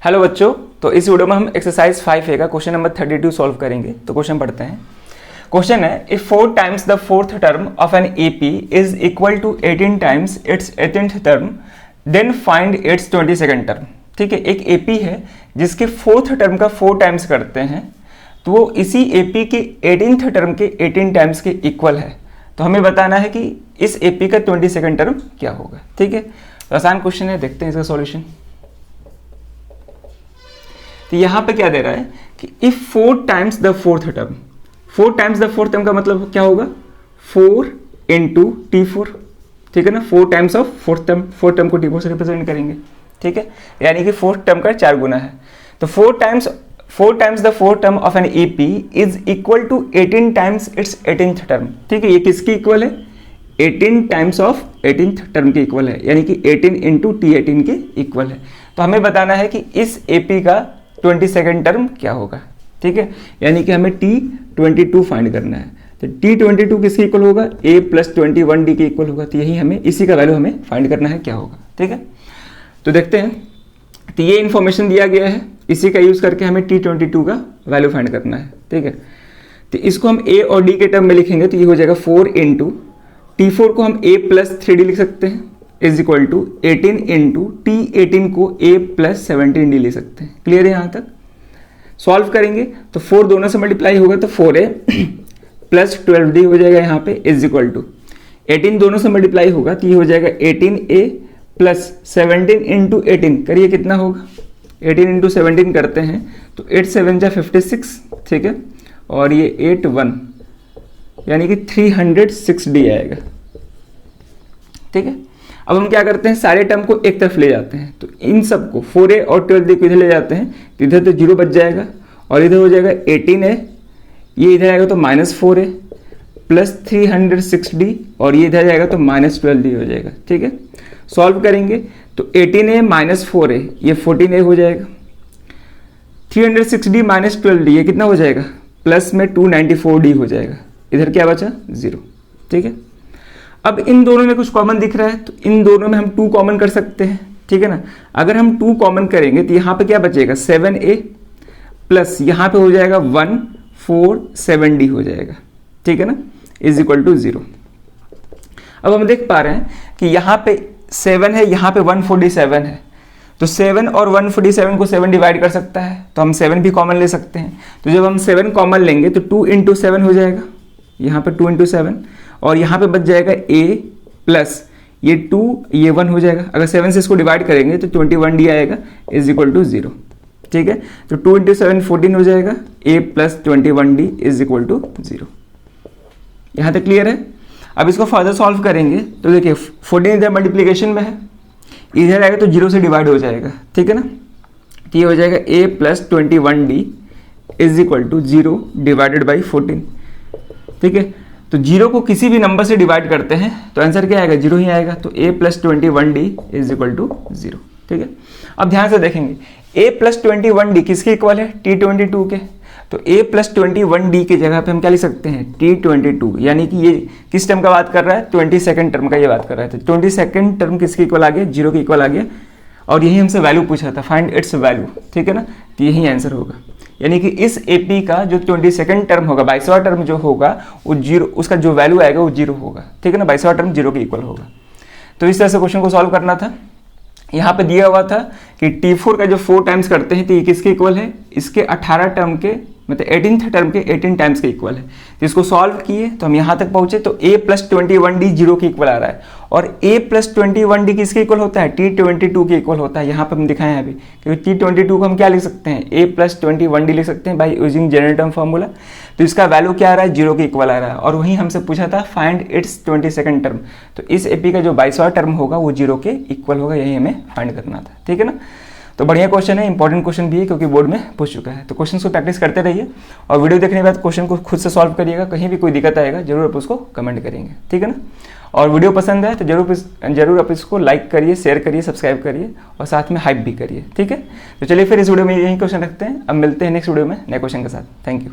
Hello बच्चों, तो इस वीडियो में हम एक्सरसाइज 5A का क्वेश्चन नंबर 32 सॉल्व करेंगे। तो क्वेश्चन पढ़ते हैं। क्वेश्चन है, if 4 times the fourth term of an AP is equal to 18 times its 18th term, then find its 22nd term. ठीक है, एक एपी है जिसके फोर्थ टर्म का 4 टाइम्स करते हैं, तो वो इसी एपी के 18th टर्म के 18 टाइम्स के इक्वल है। तो हमें बताना है कि इस एपी का 22nd टर्म क्या होगा। ठीक है, तो आसान क्वेश्चन है, देखते हैं इसका सॉल्यूशन। तो यहां पे क्या दे रहा है कि if 4 times the fourth term, 4 times the fourth term का मतलब क्या होगा, 4 इंटू T4। ठीक है ना, 4 टाइम्स ऑफ फोर्थ टर्म को T4 से रिप्रेजेंट करेंगे। ठीक है, यानी कि फोर्थ टर्म का 4 गुना है। तो 4 times the fourth term of an AP is equal to 18 times its 18th term. ठीक है, ये किसकी इक्वल है, 18 टाइम्स ऑफ 18th टर्म के इक्वल है, यानी कि 18 इंटू T18 के इक्वल है। तो हमें बताना है कि इस एपी का 22nd टर्म क्या होगा। ठीक है, यानी कि हमें T22 फाइंड करना है। तो T22 किसके इक्वल होगा, A + 21D के इक्वल होगा। तो यही हमें, इसी का वैल्यू हमें फाइंड करना है क्या होगा। ठीक है, तो देखते हैं। तो ये इन्फॉर्मेशन दिया गया है, इसी का यूज करके हमें T22 का वैल्यू फाइंड करना है। ठीक है, तो इसको हम A और D के टर्म में लिखेंगे, तो ये हो जाएगा 4 इंटू T4 को हम A + 3D लिख सकते हैं, is equal to 18 into T18 को A + 17D ले सकते हैं। क्लियर है, यहाँ तक सॉल्व करेंगे तो 4 दोनों से मल्टीप्लाई होगा तो 4A + 12D हो जाएगा यहाँ पे, इज इक्वल टू 18 दोनों से मल्टीप्लाई होगा तो ये हो जाएगा 18A + 17 इंटू 18 करिए कितना होगा, 18 इंटू 17 करते हैं तो 8 7 जा 56। ठीक है, और ये 8 1 यानी कि 306D आएगा। ठीक है, अब हम क्या करते हैं, सारे टर्म को एक तरफ ले जाते हैं। तो इन सबको 4A और 12D को इधर ले जाते हैं, तो इधर तो 0 बच जाएगा और इधर हो जाएगा 18A, ये इधर आएगा तो -4A + 306D, और ये इधर जाएगा तो -12D हो जाएगा। ठीक है, सॉल्व करेंगे तो 18A - 4A ये 14A हो जाएगा, 306D - 12D ये कितना हो जाएगा, प्लस में 294D हो जाएगा। इधर क्या बचा, 0। ठीक है, अब इन दोनों में कुछ कॉमन दिख रहा है, तो इन दोनों में हम 2 कॉमन कर सकते हैं। ठीक है ना, अगर हम 2 कॉमन करेंगे तो यहाँ पे क्या बचेगा, 7A प्लस यहाँ पे हो जाएगा 147D हो जाएगा। ठीक है ना, इज इक्वल टू 0। अब हम देख पा रहे हैं कि यहाँ पे 7 है, यहाँ पे 147 है, तो 7 और 147 को 7 डिवाइड कर सकता है, तो हम 7 भी कॉमन ले सकते हैं। तो जब हम 7 कॉमन लेंगे तो 2 इंटू 7 हो जाएगा, यहाँ पे 2 इंटू 7, और यहाँ पे बच जाएगा A प्लस ये 2 ये 1 हो जाएगा। अगर 7 से इसको डिवाइड करेंगे तो 21D आएगा, इज इक्वल टू 0। ठीक है, तो 2 इंटू 7 14 हो जाएगा, A + 21D is equal to 0। यहाँ तक क्लियर है। अब इसको फर्दर सॉल्व करेंगे तो देखिए 14 इधर मल्टीप्लीकेशन में है, इधर आएगा तो 0 से डिवाइड हो जाएगा। ठीक है ना, तो ये हो जाएगा A + 21D is equal to 0 divided by 14। ठीक है, तो 0 को किसी भी नंबर से डिवाइड करते हैं तो आंसर क्या आएगा, 0 ही आएगा। तो A + 21D is equal to 0। ठीक है, अब ध्यान से देखेंगे, A + 21D किसके इक्वल है, T22 के। तो A + 21D की जगह पे हम क्या लिख सकते हैं, T22, यानी कि ये किस टर्म का बात कर रहा है, 22nd टर्म का ये बात कर रहा है। तो 22nd टर्म किसके इक्वल आ गया, 0 के इक्वल आ गया, और यही हमसे वैल्यू पूछा था, फाइंड इट्स वैल्यू। ठीक है ना, तो यही आंसर होगा, यानी कि इस एपी का जो 22nd टर्म होगा, 22वां टर्म जो होगा वो 0, उसका जो वैल्यू आएगा वो 0 होगा। ठीक है ना, 22वां टर्म 0 के इक्वल होगा। तो इस तरह से क्वेश्चन को सॉल्व करना था। यहाँ पे दिया हुआ था कि T4 का जो 4 टाइम्स करते हैं तो ये किसके इक्वल है, इसके 18 टर्म के, मतलब 18th टर्म के 18 टाइम्स के इक्वल है। तो इसको सॉल्व किए तो हम यहाँ तक पहुंचे, तो A + 21D 0 के इक्वल आ रहा है, और A + 21D किसके इक्वल होता है, T22 के इक्वल होता है। यहाँ पे हम दिखाए हैं अभी, क्योंकि T22 को हम क्या लिख सकते हैं, A + 21D लिख सकते हैं by using general term formula. तो इसका वैल्यू क्या आ रहा है, 0 के इक्वल आ रहा है, और वहीं हमसे पूछा था फाइंड इट्स 22nd टर्म। तो इस एपी का जो 22वां टर्म होगा वो 0 के इक्वल होगा, यही हमें फाइंड करना था। ठीक है ना, तो बढ़िया क्वेश्चन है, इंपॉर्टेंट क्वेश्चन भी है क्योंकि बोर्ड में पूछ चुका है। तो क्वेश्चन को प्रैक्टिस करते रहिए, और वीडियो देखने के बाद क्वेश्चन को खुद से सॉल्व करिएगा। कहीं भी कोई दिक्कत आएगा जरूर आप उसको कमेंट करेंगे। ठीक है ना, और वीडियो पसंद है तो जरूर आप इसको लाइक करिए, शेयर करिए, सब्सक्राइब करिए, और साथ में हाइप भी करिए। ठीक है, तो चलिए फिर इस वीडियो में यही क्वेश्चन रखते हैं। अब मिलते हैं नेक्स्ट वीडियो में नए क्वेश्चन के साथ। Thank you.